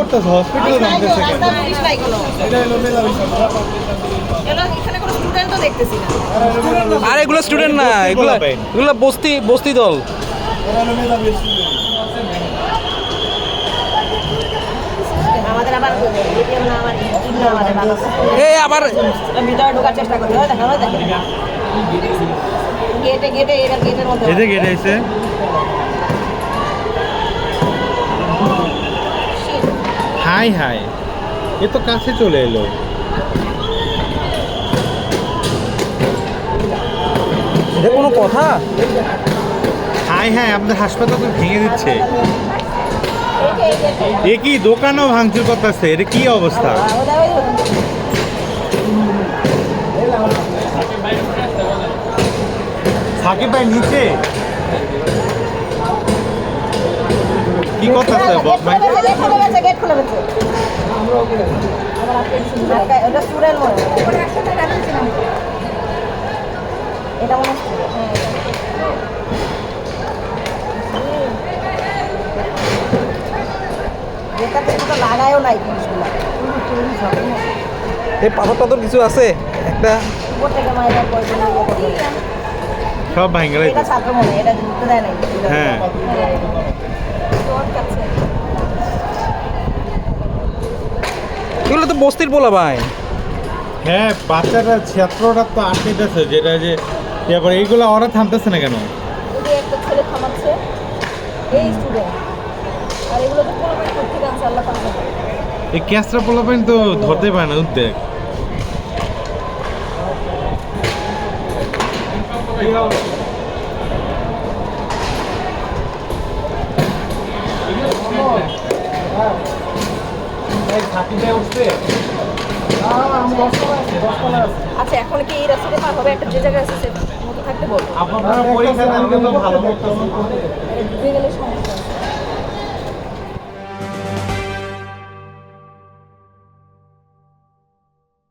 করতেছে হসপিটালে নামতেছে কেন? এটা হলো মেলা আর এগুলো স্টুডেন্ট না, এগুলো এগুলো বস্তি বস্তি দল। এই আবার ভিতরে ঢোকার চেষ্টা করতে হয়, দেখা গেটে গেটে এর গেটের মধ্যে এই যে গেট আইছে। হাই হাই, এ তো কাছে চলে এলো। এটা কোনো কথা? হাই হাই, আপনাদের হাসপাতাল তো ভেঙে দিচ্ছে। এ কি দোকানও ভাঙচুর করতেছে, এটা কি অবস্থা? সাকিব ভাই নিচে কি করতেছে ভাই? গেট খুলে ফেলছে। ওটা স্টুডেন্ট মনে হয়, এটা মনে হয় লাগায়ও নাই জিনিসগুলো। এই পাথর টাথর কিছু আছে একটা? উপর থেকে মায়ের পয়সা সব ভাঙে গেছে। এটা ছাত্র মনে হয়, এটা ঢুকতে দেয় নাই। হ্যাঁ, এগুলো তো বস্তির পোলা ভাই। হ্যাঁ, বাচ্চারা ছাত্ররা তো আটকেছে, যেটা যে এবার এইগুলো ওরা থামতেছে না কেন? একটা ছেলে থামাচ্ছে, এই স্টুডেন্ট, আর এগুলো তো কোনো করতে গেছে আল্লাহ পাক। এই ক্যাসরা পোলাপাইন তো ধরতে পারে না উদ্বেগ। আচ্ছা, এখন কি এই রাস্তাটা পার হবে? একটা যে জায়গায় আছে সে মতো থাকতে বলবো। আপনারা পরীক্ষা দেন কিন্তু ভালো করতেছেন। ঢুকে গেলে সমস্যা।